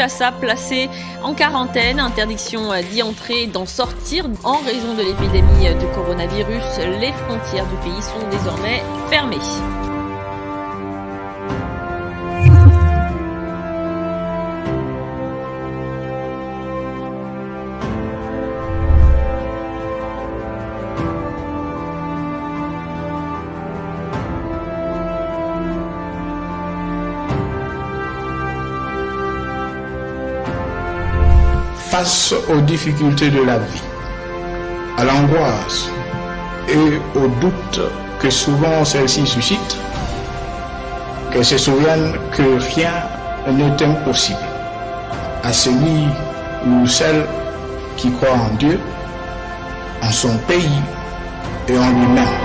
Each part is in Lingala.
Kinshasa placé en quarantaine, interdiction d'y entrer et d'en sortir en raison de l'épidémie de coronavirus. Les frontières du pays sont désormais fermées. Face aux difficultés de la vie, à l'angoisse et aux doutes que souvent celle-ci suscite, qu'elle se souvienne que rien n'est impossible à celui ou celle qui croit en Dieu, en son pays et en lui-même.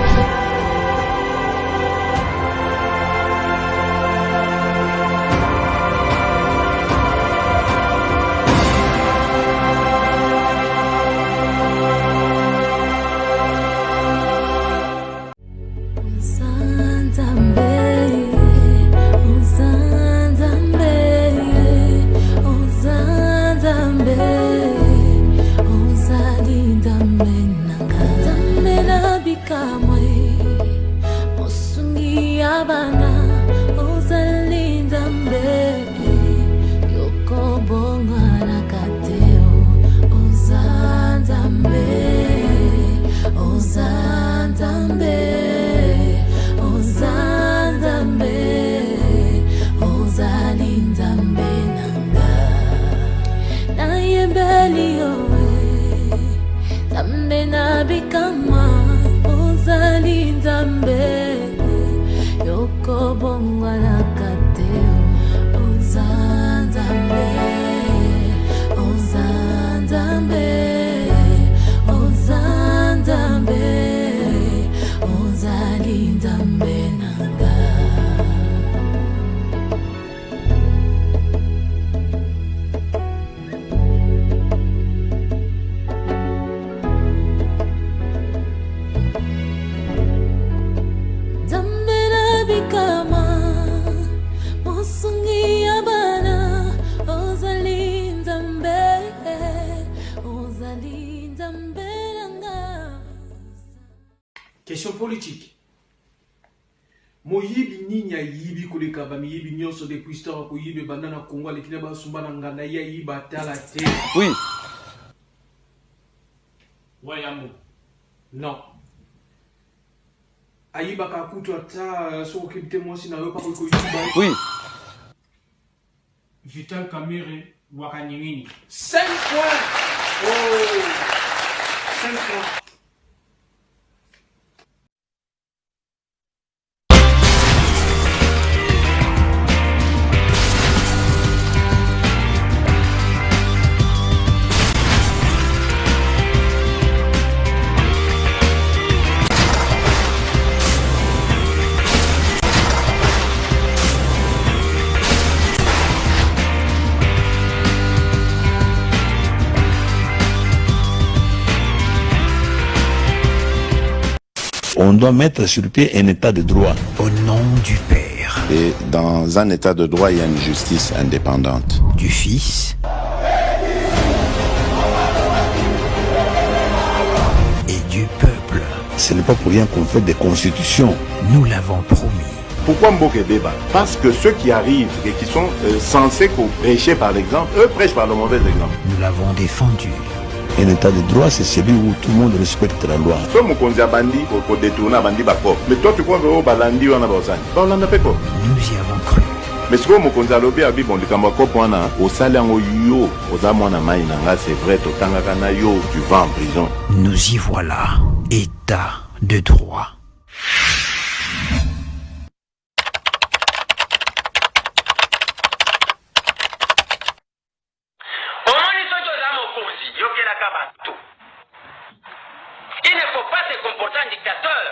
Question politique. Moyibi ninya yibi kulika ba miyibi nyonso depuis histoire ko yibi bandana Congo lekina ba sumbana ngana ya yiba tala te. Oui. Wayambo. Non. Ayiba ka kutu ata so kibite mosi na yopa ko yiba. Oui. Vital Kamerhe wakanyingini. 5 points. Oh. 5 points. On doit mettre sur pied un état de droit. Au nom du Père. Et dans un état de droit, il y a une justice indépendante. Du Fils. Et du peuple. Ce n'est pas pour rien qu'on fait des constitutions. Nous l'avons promis. Pourquoi Mboké débat? Parce que ceux qui arrivent et qui sont censés prêcher par l'exemple, eux prêchent par le mauvais exemple. Nous l'avons défendu. Un état de droit, c'est celui où tout le monde respecte la loi. Mais toi, tu crois que nous y avons cru. Mais ce que mokonzi alobi abi bon likambo kopo wana osali yango yo oza mwana mai nanga c'est vrai totangaka na yo tu vas en prison. Nous y voilà, état de droit. Il ne faut pas se comporter en dictateur.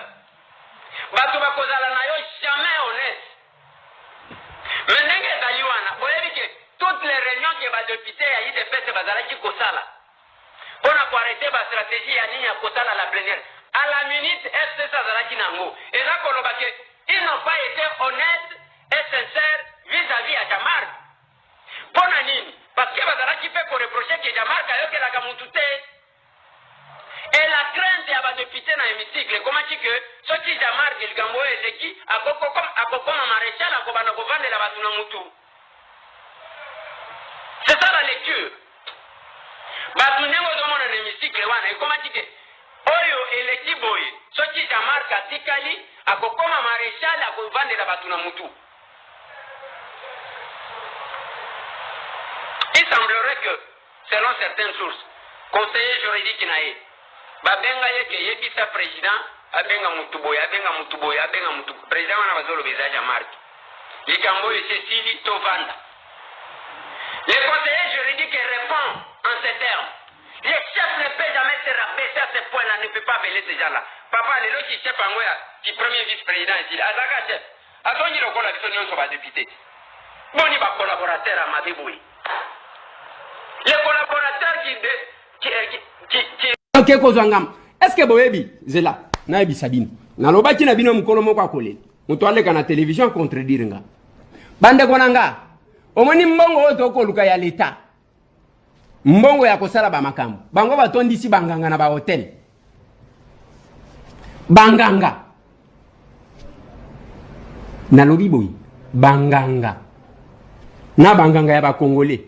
Bato bakozala na yo jamais honnête. Mais ndenge ezali wana oyebi ke toutes les réunions que badepute ya idps bazalaki kosala mpona koarrete bastratégie ya nini ya kosala la plénière à la minute fcs azalaki nango eza koloba ke ils n'ont pas été honnêtes et sincères vis-à-vis ya camargue mpona nini parce que bazalaki pe ko reprocher que Jean-Marc ayokelaka mutu te. Et la crainte ya badepute na hémicycle ekomaki ke soki Jean-Marc likambo oyo eleki akokoma maréchal akobanda kovandela bato na mutu. C'est ça la lecture. Bato ndenge ozomona na hémicycle wana ekomaki ke oyo eleki boye soki Jean-Marc atikali akokoma maréchal akovandela bato na mutu. Il semblerait que, selon certaines sources, conseiller juridique nae, babenga yeke yebisa président, abenga mutuboy, président wana bazolo bezaja Jean-Marc. Likambo Cécile Tovanda. Le conseiller juridique répond en ces termes. Les chefs ne peuvent jamais se rabaisser à ce point-là, ne peut pas appeler ces gens-là. Papa, le qui chef en moi, qui premier vice-président ici, Azaka chef, attendez le la vision sur ma député. Boni ba collaborateur à Madiboui. Les collaborateurs qui Ok, kozwangam. Est-ce que boyebi zela na yebi sabine. Na lobaki na bino mukolo moko akole. Muto aleka na télévision contredire nga. Bande konanga. Omoni mbongo oto koluka ya l'État. Mbongo ya kosala ba makambo. Bango batondisi banganga na ba hotel. Banganga. Na lobi boy. Banganga. Na banganga ya ba Congolais.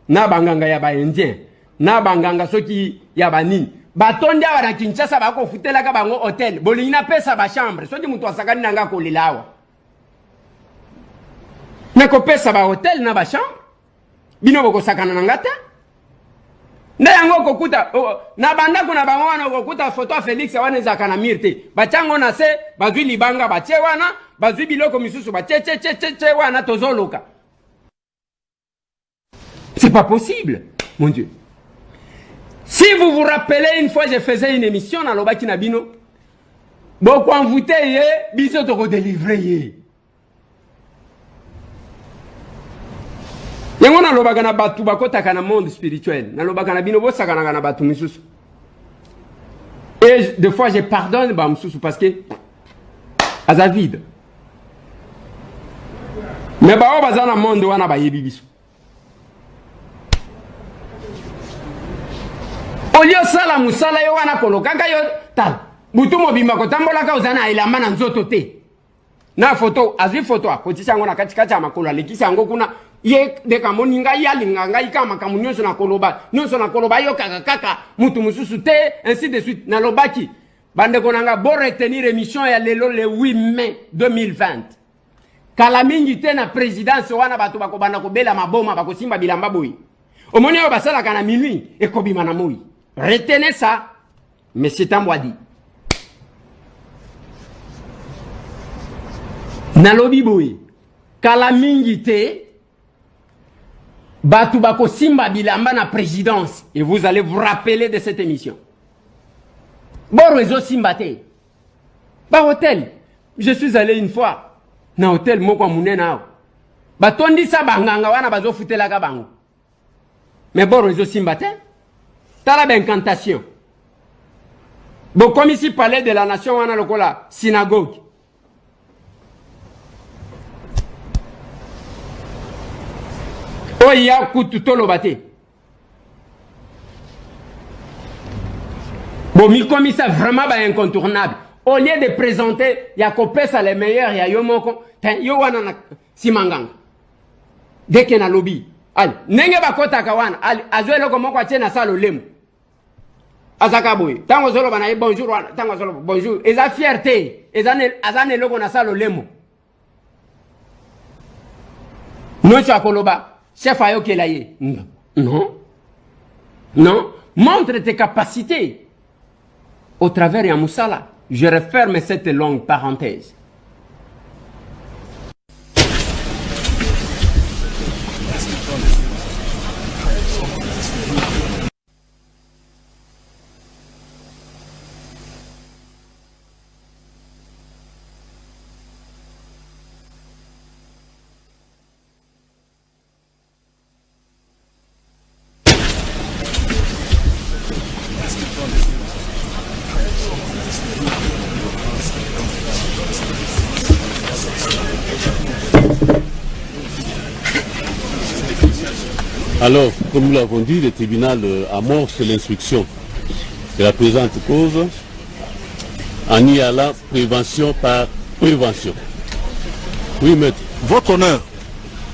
Na banganga ya ba Indien. Na banganga soki ya ba nini. Batondi awa na Kinshasa bako futela ka bango hotel. Bolina pesa ba chambre. Soki mutu asakani nanga kolelawa. Nako pesa ba hotel na ba chambre. Bino boko sakana nanga te. Nda yango kokuta na bandako na bango wana kokuta photo Félix wana ezaka na mirte. Bachango na se bazwi libanga batie wana, bazwi biloko misusu batie wana tozoloka. C'est pas possible, mon Dieu. Si vous vous rappelez, une fois je faisais une émission dans l'Obaki Nabino, beaucoup en voûté, biso toko délivré. Yango na lobaka na batu bakotaka na monde spirituel. Na lobaka na bino bosaka na batu misusu. Et des fois je pardonne ba misusu parce que aza vide. Mais ba obaza na monde wana ba yebi biso. Olio sala musala yo wana kolokaka yo tal. Butu mobimba kotambolaka ozana ilamba na nzoto te. Na photo, azwi photo akotisa ngo na katikati ya makolo alekisa ngo kuna ye de kamoninga yalinga ngai kama kamunyoso na koloba yo kaka mutu mususu te ainsi de suite na lobaki bande konanga bo retenir émission ya lelo le 8 mai 2020 kala mingi te na présidence wana bato bakobanda kobela maboma bakosimba bilamba boyi omoni yo basala kana minuit ekobima na moi retenez ça monsieur Tambwadi na lobi boyi kala mingi te Batu bako simba bilamba na présidence. Et vous allez vous rappeler de cette émission. Bon réseau simba te. Ba hôtel. Je suis allé une fois. Na hôtel moko mune nao. Batondi sa banganga wana bazo futela ka bango. Mais bon réseau simba te. Tala ba incantation. Bon comme ici palais de la nation wana lokola synagogue. Oh, il y a un coup de tout le bâti. Bon, mi comme ça vraiment incontournable. Au lieu de présenter, il y a Kopesa les meilleurs, il y a Yomoko, yo wana Simanganga. Dès qu'il y a un lobby. Allez, nenge bakota kawana, allez, azwe loko moko atie na salo lemu. Azaka boy. Tango zolo bana bonjour wana, tango zolo bonjour. Eza fierté, azane loko na salo lemu. Non chakoloba. Chef Ayo Kelaye. Non. Non. Montre tes capacités. Au travers de Moussala. Je referme cette longue parenthèse. Alors, comme nous l'avons dit, le tribunal amorce l'instruction de la présente cause en y allant prévention par prévention. Oui, maître. Votre honneur,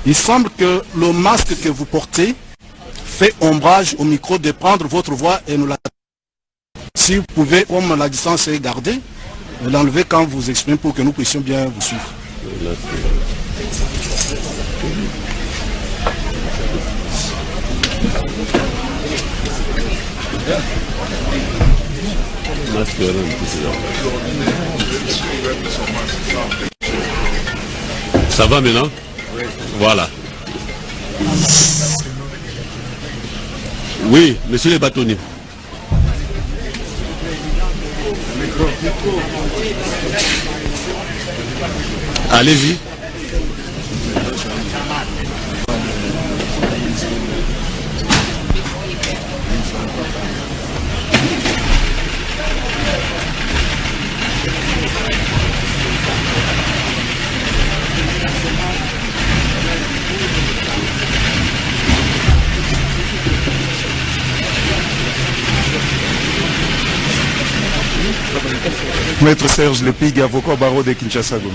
il semble que le masque que vous portez fait ombrage au micro de prendre votre voix et nous la... Si vous pouvez, comme la distance est gardée, l'enlever quand vous exprimez pour que nous puissions bien vous suivre. Ça va maintenant? Voilà. Oui, monsieur les bâtonniers. Allez-y. Maître Serge Lepig, avocat au barreau de Kinshasa Gombe.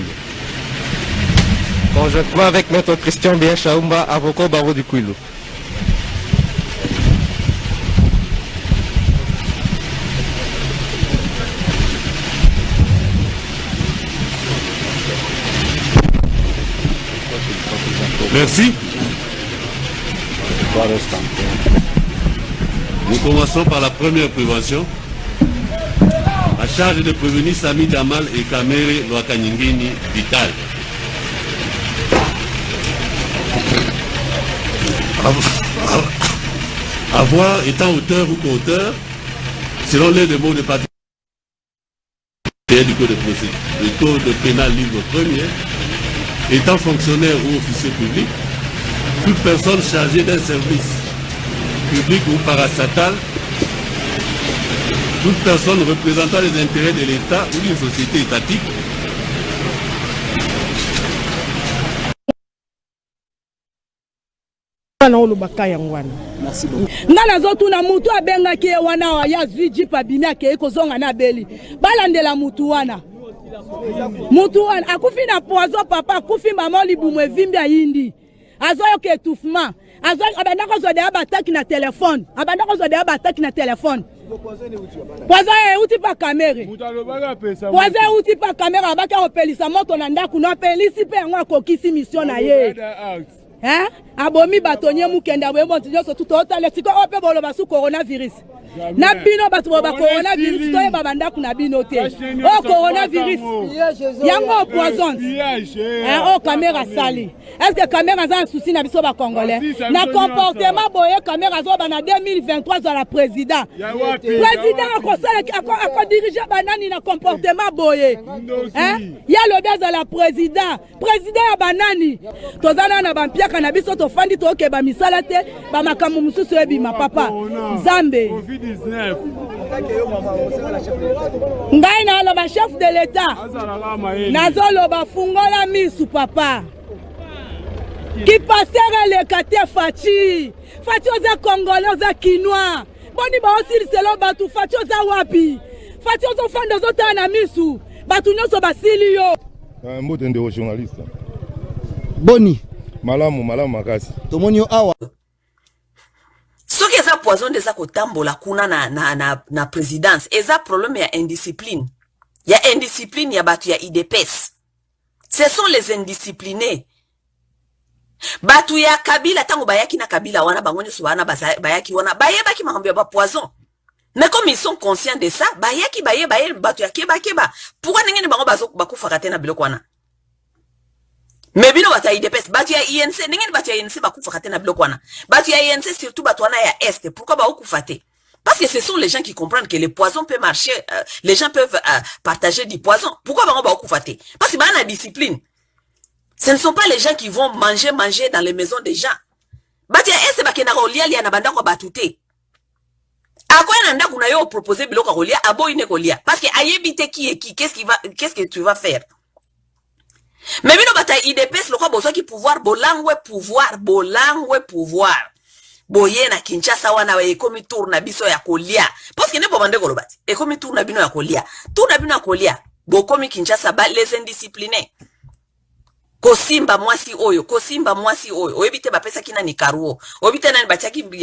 Conjointement avec Maître Christian Bien Chaoumba, avocat au barreau du Kouilou. Merci. Nous commençons par la première prévention. À charge de prévenir Sami Damal et Kamere Loakanyingini Vital. Avoir étant auteur ou co-auteur, selon les mots de partie du code de procédure, le code pénal livre 1er, étant fonctionnaire ou officier public, toute personne chargée d'un service public ou parastatal, toute personne représentant les intérêts de l'État ou d'une société étatique nga nazotuna mutu abengaki ye wana ya zwi jipa bimi akei kozonga na beli balandela mutu wana akufi na poison papa akufi mama libumu evimbi ayindi azoyoka étouffement abanda kozwa deya bataki na telefone poison euti pa kamere poison euti pa kamere abaki akopelisa moto na ndako no apelisi mpe yango akokisi mission na ye abomi batonye mukenda boyebo ntinyonso tutotala siko ope boloba su coronavirus na bino bato ba coronavirus to yeba bandaku na bino te o coronavirus yango poison o caméra sali est-ce que caméra za souci na biso ba congolais na comportement boye caméra zo ba na 2023 za la président ako diriger banani na comportement boye ya lobe za la président ya banani tozana na bampiaka na biso tofandi toke ba misala te ba makambo mususu ebima papa Zambe ngai na loba chef de l'état nazoloba fungola misu papa ki pasere leka te Fachi oza congolais oza kinois boni baosiliselo batu Fachi oza wapi Fachi ozofanda ozotala na misu batu nyonso basili yo mbotende o journaliste boni malamu makasi tomoni yo awa soki eza poison deza kotambola kuna na présidence eza problème ya indiscipline ya batu ya IDPS. Ce sont les indisciplinés. Batu ya Kabila tango bayaki na Kabila wana bango nyonso wana bayaki wana bayebaki makambo ya ba poison. Mais comme ils sont conscients de ça, bayaki baye batu ya keba. Pourquoi ngene bango bakufaka te na biloko wana? Mais bino batu ya IDPS, batu ya INC, ngene batu ya INC bakufaka te na biloko wana. Batu ya INC surtout batu wana ya Est, pourquoi bakufa te? Parce que ce sont les gens qui comprennent que le poison peut marcher, les gens peuvent partager du poison. Pourquoi bango bakufa te? Parce que bana discipline. Ce ne sont pas les gens qui vont manger dans les maisons des gens. Batu ya Est bakena kolia lia na banda ko batute. Akoya nanda kuna yo proposer biloko kolia abo ine kolia parce que ayebite qui est qui, qu'est-ce que tu vas faire? Mais bino bata IDPS lokwa bozo ki pouvoir bolangwe pouvoir. boye na Kinshasa wana ekomi tour na biso ya kolia parce que ne bomande kolobati ekomi tour na bino ya kolia tour na bino ya kolia bokomi Kinshasa ba les indisciplinés kosimba mwasi oyo oyebite bapesa kina ni karuo oyebite nani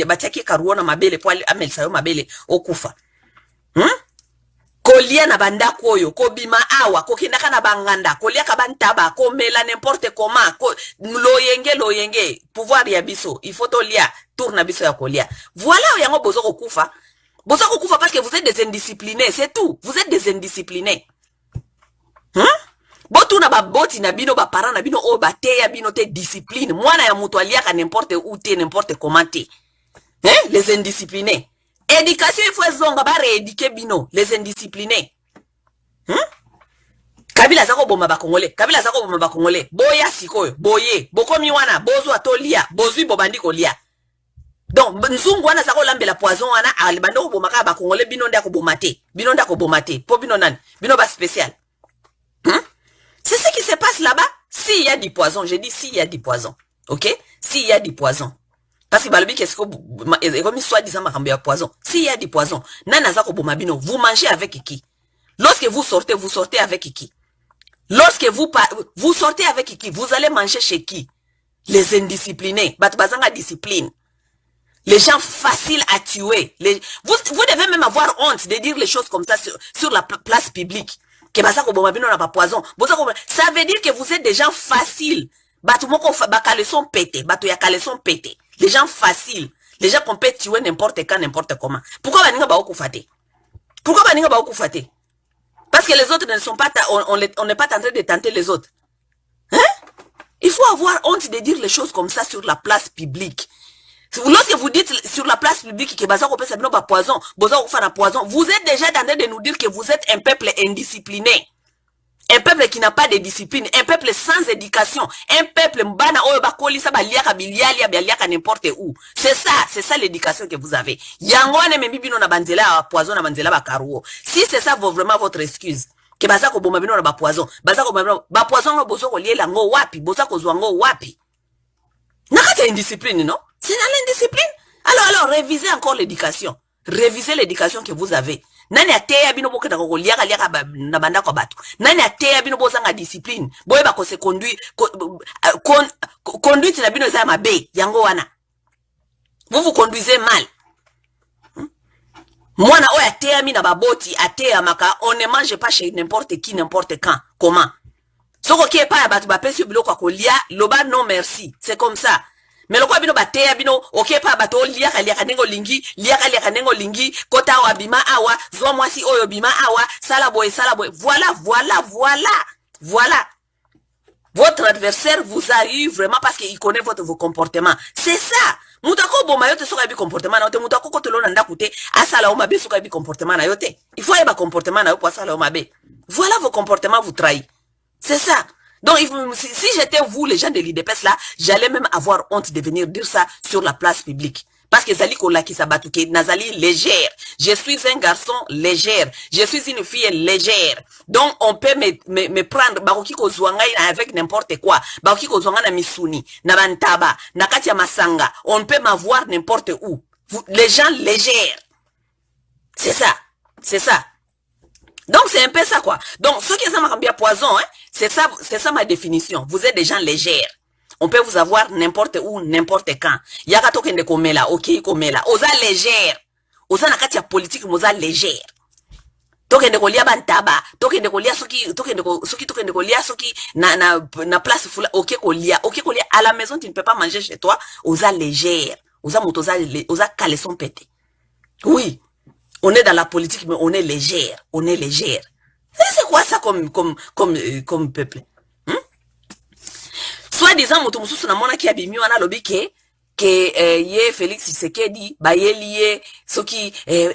batiaki karuo na mabele po amelisa yo mabele okufa kolia na bandako oyo kobima awa kokendaka na banganda kolia ka bantaba komela n'importe comment loyenge pouvoir ya biso il faut tolia tour na biso ya kolia voilà yango bozo kokufa parce que vous êtes des indisciplinés c'est tout vous êtes des indisciplinés botu na baboti na bino ba parents na bino o bateya bino te discipline mwana ya mutu aliaka n'importe où te n'importe comment te les indisciplinés. Éducation, il faut zonga ba rééduquer bino, les indisciplinés. Kabila zako boma ba Congolais. Boya sikoyo, boye, bokomi wana, bozo atolia, bozui bobandi kolia. Donc, nzungu wana zako lambe la poison wana, alibando boma ka ba Congolais bino ndako bomate. Po bino nani? Bino ba spécial. C'est ce qui se passe là-bas. S'il y a du poison, je dis s'il y a du poison. OK? S'il y a du poison. Parce que balobi qu'est-ce que comme soi-disant makambo ya poison. S'il y a du poison, nana zako bomabino, vous mangez avec qui? Lorsque vous sortez avec qui? Lorsque vous sortez avec qui? Vous allez manger chez qui? Les indisciplinés. Batbazanga discipline. Les gens faciles à tuer. Vous devez même avoir honte de dire les choses comme ça sur la place publique. Que bazako bomabino na pas poison. Ça veut dire que vous êtes des gens faciles. Bato moko bakaleson pété, bato ya kaleson pété. Les gens faciles, les gens qu'on peut tuer n'importe quand, n'importe comment. Pourquoi baninga ba okufate? Parce que les autres ne sont pas, on n'est pas en train de tenter les autres. Il faut avoir honte de dire les choses comme ça sur la place publique. Lorsque vous dites sur la place publique que bazako peut sabino ba poison, bazako fa na poison, vous êtes déjà en train de nous dire que vous êtes un peuple indiscipliné. Un peuple qui n'a pas de discipline, un peuple sans éducation, un peuple mbana oyo bakolisa baliaka bilialia baliaka n'importe où. C'est ça l'éducation que vous avez. Yango ane membibino na banzela poison na banzela bakaruo. Si c'est ça vraiment votre excuse, que bazako bomabino na ba poison ba poison no bozo koliela ngo wapi, boza kozwa ngo wapi. Nakati indiscipline, non? C'est dans l'indiscipline. Alors révisez encore l'éducation. Révisez l'éducation que vous avez. Nani ateya bino boke tako liaka na banda kwa batu. Nani ateya bino bozanga discipline. Boye bako se conduire conduite na bino za mabe yango wana. Vous conduisez mal. Mwana oya ateya mina baboti ateya maka on ne mange pas chez n'importe qui n'importe quand. Comment? Soko kie pa ya batu ba pesi biloko kwa kolia loba non merci. C'est comme ça. Mais le quoi bino bateya bino ok pa bato liaka nengo lingi kota wa bima awa zo mwasi oyo bima awa sala boy voilà votre adversaire vous arrive vraiment parce qu'il connaît vos comportements. C'est ça. Mutako boma yote soka bi comportement na yote mutako ko tolona ndakute asala o mabe soka bi comportement na yote. Il faut yeba comportement na yo pour asala o mabe. Voilà vos comportements vous trahissent. C'est ça. Donc, si j'étais vous, les gens de l'IDPS là, j'allais même avoir honte de venir dire ça sur la place publique. Parce que Zali Kola qui s'abatouke, Nazali légère. Je suis un garçon légère. Je suis une fille légère. Donc, on peut me prendre, Baroki Kozwanga avec n'importe quoi. Baroki Kozwanga na Misuni, na Bantaba, na Katia Masanga. On peut m'avoir n'importe où. Les gens légères. C'est ça. Donc, c'est un peu ça, quoi. Donc, ce qui est ça m'a bien poison, hein, c'est ça ma définition. Vous êtes des gens légers. On peut vous avoir n'importe où, n'importe quand. Yaka tokende komela, ok, komela. Oza légère. Oza nakati ya politique, moza légère. Tokende kolia bantaba, tokende kolia soki na place fula, ok kolia. À la maison, tu ne peux pas manger chez toi. Oza légère. Oza oza caleçon pété. Oui. On est dans la politique, mais on est légère. C'est quoi ça comme peuple? Soit disant, moto mususu na mona ki abimi wana lobi ke ye Félix Tshisekedi, ba ye lié, ceux qui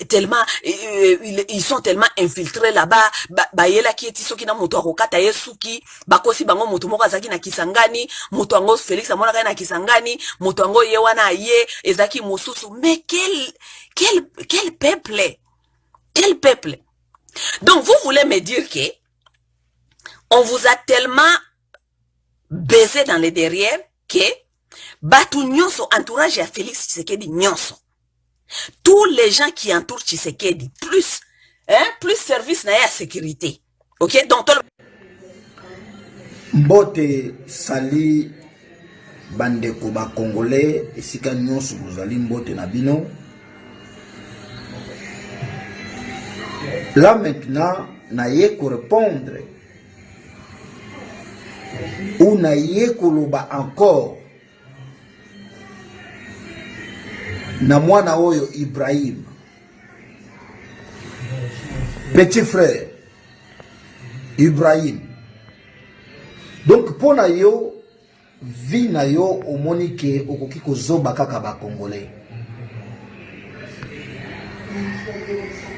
tellement ils sont tellement infiltrés là-bas, ba ye la ki eti soki na moto akokata ye suki, ba kosi bango moto moko azaki na Kisangani, moto ango Félix amona ka na Kisangani, moto ango ye wana ye ezaki mususu. Mais quel peuple? Quel peuple? Donc vous voulez me dire que on vous a tellement baisé dans les derrière que Batu nyonso, entourage à Félix Tshisekedi nyonso. Tous les gens qui entourent Tshisekedi, plus service na ya sécurité. Ok? Donc, Mbote sali bandeko ba congolais esika nyonso bozali mbote na bino. Là maintenant, na ye ko répondre ou na ye ko loba encore na mwana oyo Ibrahim, petit frère Ibrahim. Donc pour na yo vi na yo omoni ke okoki kozoba kaka ba congolais.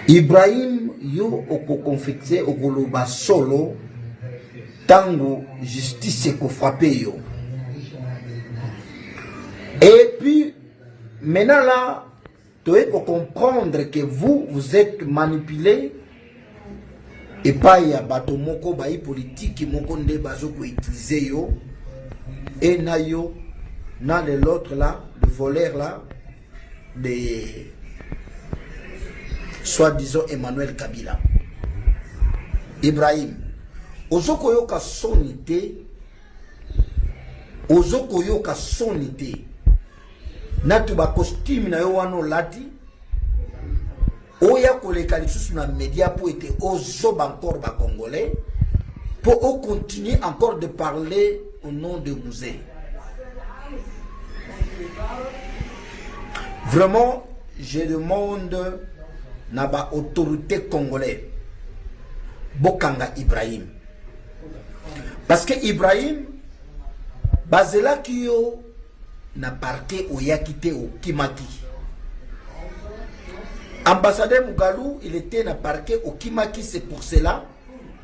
Ibrahim yo okokonfecte okoloba solo tango justice ko frappé yo. Et puis maintenant là, tu dois comprendre que vous êtes manipulé et pas y a bato moko bayi politique moko nde bazo ko utiliser yo et na yo na de l'autre là, le voleur là de soi-disant Emmanuel Kabila. Ibrahim, ozoko yoka sonité, ozoko yoka sonité. Natu ba costume na yo wano lati oya koleka lisusu na média pour être ozoba encore ba congolais pour continuer encore de parler au nom de Musée. Vraiment, je demande na ba autorité congolais bokanga Ibrahim, parce que Ibrahim bazela kiyo na parquet oyakite au Kimaki. Ambassadeur Mugalu, il était na parquet au Kimaki, c'est pour cela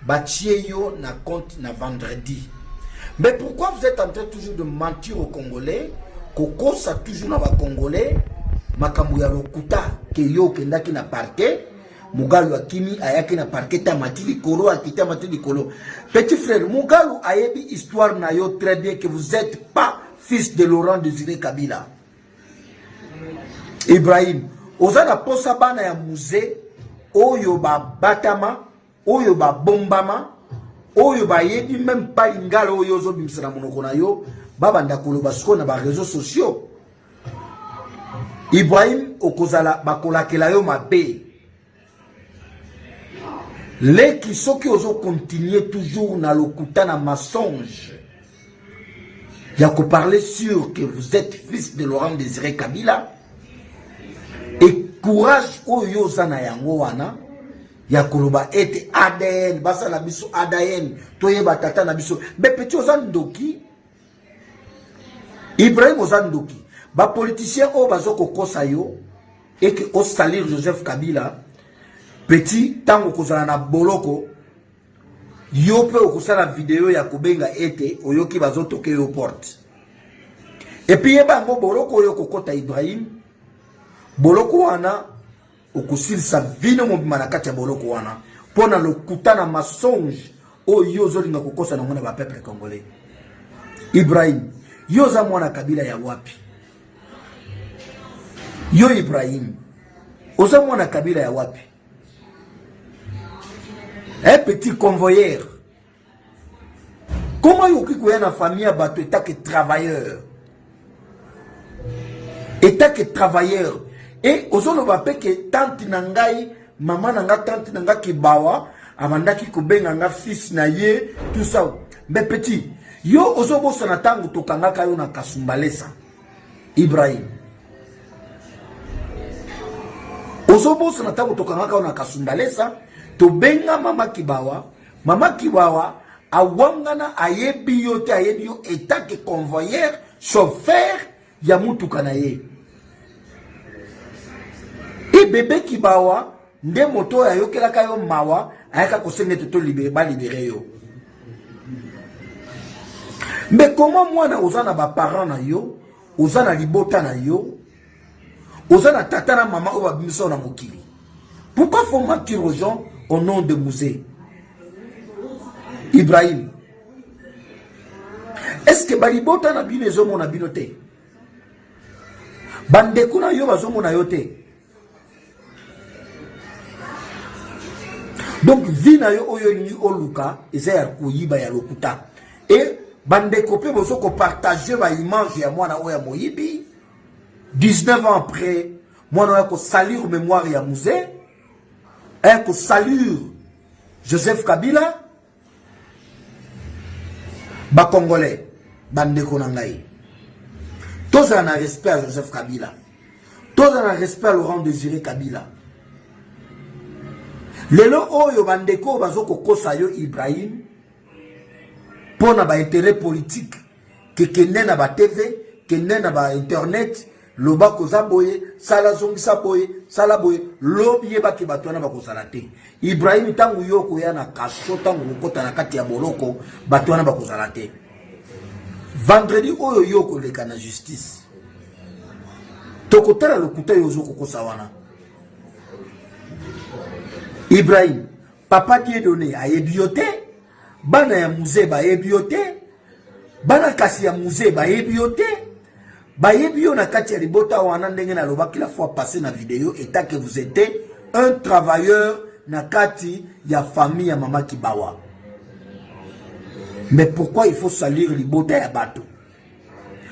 batie yo na compte na vendredi. Mais pourquoi vous êtes en train toujours de mentir aux Congolais? Koko ça toujours na ba Congolais makambu ya lokuta ke yo kendaki na parquet Mugalu akimi ayaki na parquet ta matili kolo akita matili kolo. Petit frère Mugalu ayebi histoire na yo très bien que vous êtes pas fils de Laurent Désiré Kabila. Ibrahim, ozana posa bana ya musée, oyo ba batama, oyo ba bombama, oyo ba yebi même pas ingala oyo zo bimsana monoko na yo, baba ndakolo basko na ba réseaux sociaux. Ibrahim okozala bakolakela yo mabe. Les qui sont qui ozo continuer toujours na lokuta na mensonge. Il y a qu'à parler sur que vous êtes fils de Laurent Désiré Kabila. Et courage au yozana yango wana. Il y a koloba ete ADN, basa la biso ADN, toye batata na biso. Mais petit ozandoki, Ibrahim ozandoki, ba politicien o bazoko kosa yo, et que o salir Joseph Kabila, petit tango kozala na boloko, yo pe okosala vidéo ya kobenga ete oyoki bazotoke yo porte. Et puis yeba ngo boloko yo kokota Ibrahim, boloko wana okusil sa vino mobima na kati ya boloko wana pona lokutana mensonge oyo zolinga kokosa na mwana ba peuple congolais. Ibrahim, yo za mwana Kabila ya wapi? Yo Ibrahim, oza mwana Kabila ya wapi? Un petit convoyeur. Comment yoki koya na famille bato état que travailleur? État que travailleur. Et ozono bape que tante nangai, maman nanga tante nanga kibawa, amandaki kobenga nga fils na ye, tout ça. Mais petit, yo ozobo sanatangu tokanga kayo na Kasumbalesa. Ibrahim. Ozobo sanatangu tokanga kayo na Kasumbalesa. To benga mama kibawa awangana ayebi yote ayebi yo etat que convoyeur chauffeur ya mutuka na ye. E bébé kibawa nde moto ya yokelaka yo mawa ayaka kosenge toto libéré yo. Mais comment mwana ozana ba parents na yo, ozana libota na yo, ozana tata na mama oba bimso na mokili? Pourquoi faut mentir aux gens au nom de Musée? Ibrahim, est-ce que balibota na bino ezomona bino te? bandeko na yo bazomona yo te. Donc vie na yo oyo ni oluka eza ya koyiba ya lokuta. Et bandeko pe bozo ko partager ba image ya mwana oya moyibi 19 ans après mwana oya ko salir mémoire ya musée ko salir Joseph Kabila ba congolais bandeko na ngai tous en respect à Joseph Kabila, tous en respect à Laurent Désiré Kabila. Lelo oyo bandeko bazoko kosa yo Ibrahim pona ba intérêt politique que kenen ba TV, kenen ba internet, loba koza boye, sala zongisa boye, sala boye, lobi ba ke batwana ba kozala te. Ibrahim tangu yoko ya na kaso tangu kota na kati ya boloko batwana ba kozala te. Vendredi oyo yoko leka na justice. Tokotala lokuta yozo kokosa wana. Ibrahim, papa qui est donné à ebioté, bana ya musée ba ebioté, bana kasi ya musée ba ebioté, ba ebio na kati ya libota wana ndenge na lobaki la fois passée na vidéo état que vous étiez un travailleur na kati ya famille ya mama Kibawa. Mais pourquoi il faut salir libota ya bato?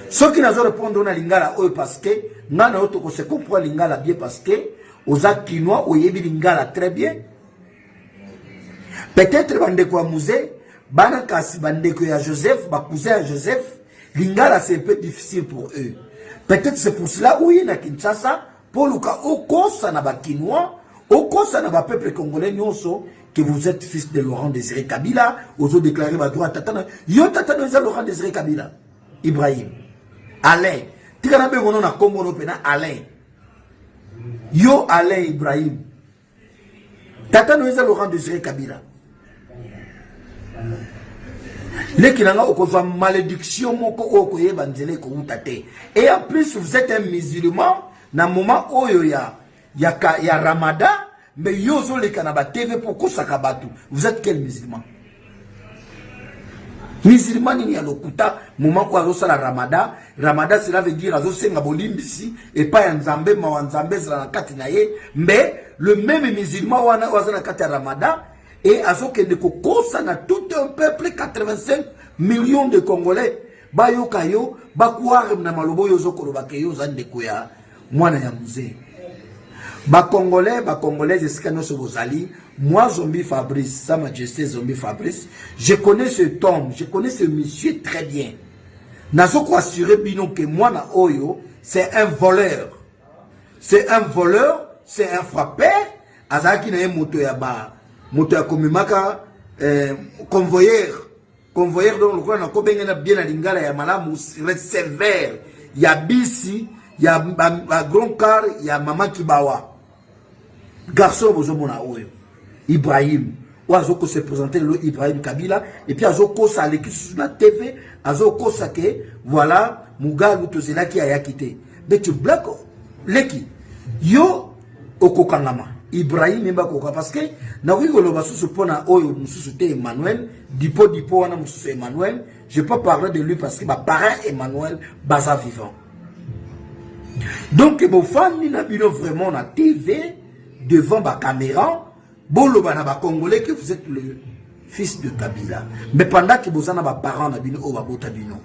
Ceux qui n'ont répondre na lingala oyo parce que ngana oto ko se comprend lingala bien parce que oza kinois oyebi lingala très bien. Peut-être bandeko ya musée bana kasi bandeko ya Joseph ba cousin ya Joseph lingala c'est un peu difficile pour eux. Peut-être c'est pour cela oui na Kinshasa pour luka okosa na ba kinois okosa na ba peuple congolais nyonso que vous êtes fils de Laurent Désiré Kabila, ozo déclaré ba droit tatana yo tatana za Laurent Désiré Kabila. Ibrahim Alain tikana be gono na Congo no pena Alain yo Alain Ibrahim tata no eza Laurent Désiré Kabila lekinanga okozwa malédiction moko oko yeba nzele ko utate. Et en plus vous êtes un musulman na moment oyo ya Ramadan mais yozo le kanaba TV pour kosaka batu. Vous êtes quel musulman? Musulman ni ya lokuta moment ko azo sala Ramadan. Ramadan cela veut dire azo senga bolimbisi et pas ya nzambe ma nzambe zala na kati na ye. Mais le même musulman wana wazana kati ya Ramadan et azo kende ko kosa na tout un peuple 85 millions de Congolais. Ba yo kayo ba kuare na malobo yozo koloba ke yo zande ko ya mwana ya mzee. Ba Congolais escano se bozali. Moi Zombie Fabrice, Sa Majesté Zombie Fabrice, je connais cet homme, je connais ce monsieur très bien. Nazo ko assurer bino que moi na oyo, c'est un voleur. C'est un voleur, c'est un frappeur. Azaki na moto ya komimaka convoyeur. Convoyeur donc le na ko bengena bien na lingala ya malamu sévère. Ya bisi, ya grand car, ya mama Kibawa. Garçon bozomona oyo. Ibrahim, Azoko se présenter le Ibrahim Kabila, et puis Azoko sa l'équipe sur la TV, Azoko sa ke, voilà, Mugalu Tozela qui a quitté. Mais tu bloques, Leki, yo, Okokangama, Ibrahim Mba Koka, parce que, na oui, le basu se pona oyo, Moussouté Emmanuel, Dipo, wana Moussouté Emmanuel, je peux parler de lui parce que ma parrain Emmanuel, Baza vivant. Donc, mon fan, il a vraiment la TV, devant ma caméra, Boloba na ba Congolais que vous êtes le fils de Kabila. Mais pendant que vous en avez parents na bino o babota bino.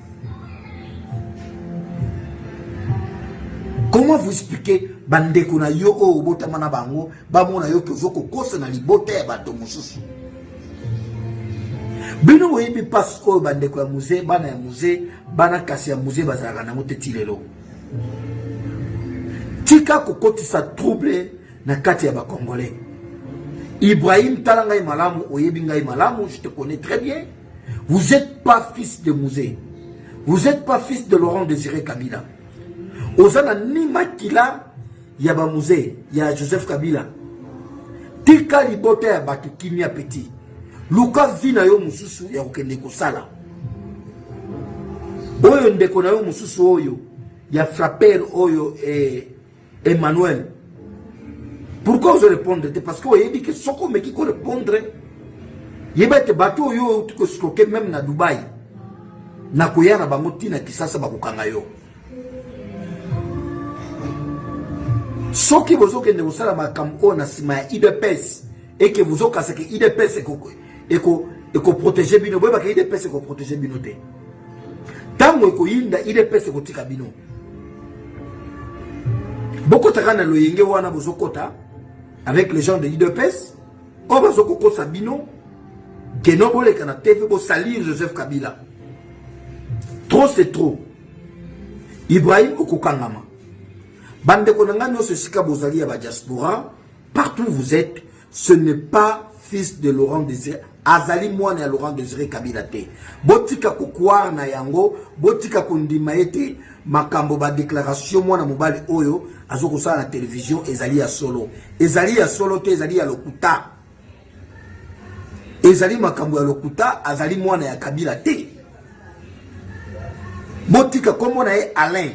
Comment vous expliquez bandeko na yo o bota mana bango ba mona yo kozoko kosa na libota ya bato mosusu. Bino oyebi passe o bandeko ya musée bana ya musée bana kasi ya musée bazalaka na moteti lelo. Tika kokotisa trouble na kati ya ba Congolais. Ibrahim Talangaï Malamu, Oyebingaï Malamu, je te connais très bien. Vous n'êtes pas fils de Musée. Vous n'êtes pas fils de Laurent Désiré Kabila. Ozana ni Makila, Yaba Musée, Y'a Joseph Kabila. Tika libote ya batu kimia petit. Luka vina yo mususu ya ukende kosala. Oyo ndeko na yo mususu oyo. Ya frapper oyo Emmanuel. Pourquoi vous répondez? Parce que vous avez dit que ce qu'on me qui répondre, il y a des bateaux qui sont même na Dubaï. Na koyana bangoti na kisasa bakukanga yo. Ce qui vous avez dit, c'est que IDPS et que vous avez dit que IDPS est protégé bino, vous avez dit que IDPS est protégé bino. Tant que vous avez dit que IDPS est protégé bino. Beaucoup de gens ont avec les gens de IDPS, on va se faire bino, que non bolé kana TV pour salir Joseph Kabila. Trop c'est trop. Ibrahim Okokangama. Bande konangano se sika bozali à diaspora, partout où vous êtes, ce n'est pas fils de Laurent Désiré. Azali mwana ya Laurent Désiré Kabila te. Botika kokwar na yango, botika kondima ete makambo ba déclaration mwana mobali oyo azoko sa na télévision ezali ya solo. Ezali ya solo te, ezali ya lokuta. Ezali makambo ya lokuta, azali mwana ya Kabila te. Botika kombo na ye Alain.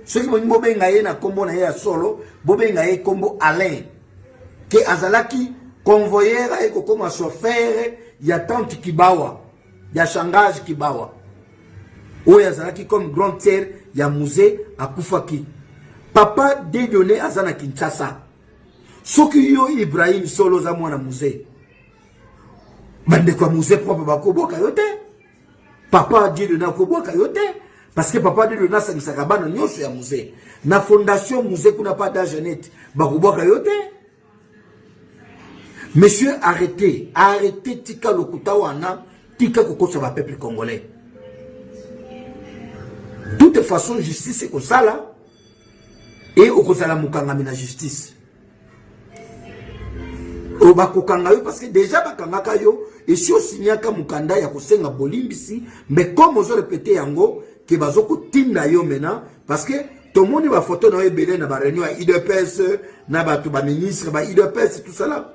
Ceux qui m'ont dit que na kombo na ye ya solo, bobenga ye kombo Alain. Que azalaki convoyeur et comme chauffeur, il y a tante Kibawa, il y a Shangage Kibawa. Ou il y a comme grand terre, il y a musée à Koufaki. Papa dédonné à Zana Kinshasa. Ce qui yo Ibrahim solo za mwana musée. Bande kwa musée propre bakobo kayote. Papa dédonné à kobo kayote. Parce que papa dédonné à Sakabana nyosho ya musée. Na fondation musée kuna pas d'Agenet. Bakobo kayote. Monsieur, arrêtez, arrêtez tika lokuta wana, tika kokosa ba peuple congolais. De toute façon, justice est comme ça là, et au kosala mukangami na justice. O ba kokanga yo parce que déjà ba kangaka yo, et si o signaka mukanda ya kosenga bolimbisi, mais comme on répété yango, que bazoko tinda yo maintenant, parce que tout le monde va photo na yo belé na ba réunion à IDPS, na ba tout ba ministre, ba IDPS, tout ça là.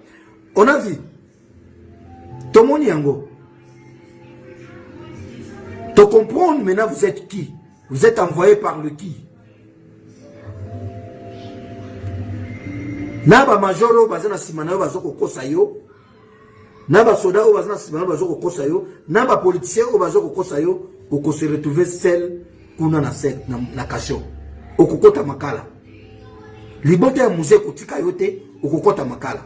On a vu. Tout le monde yango. Tu comprends maintenant vous êtes qui? Vous êtes envoyé par le qui? Naba majoro bazana simana bazoko kosayo. Naba soda bazana simana bazoko kosayo. Naba politicien bazoko kosayo. Oko se retrouver seul kuna na sec na kasho. Oko kota makala. Libote ya musée kotika yote oko kota makala.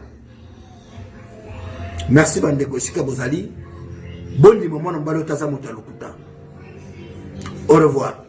Merci Bandeko Sika Bozali. Bon moment, on va le taza. Au revoir.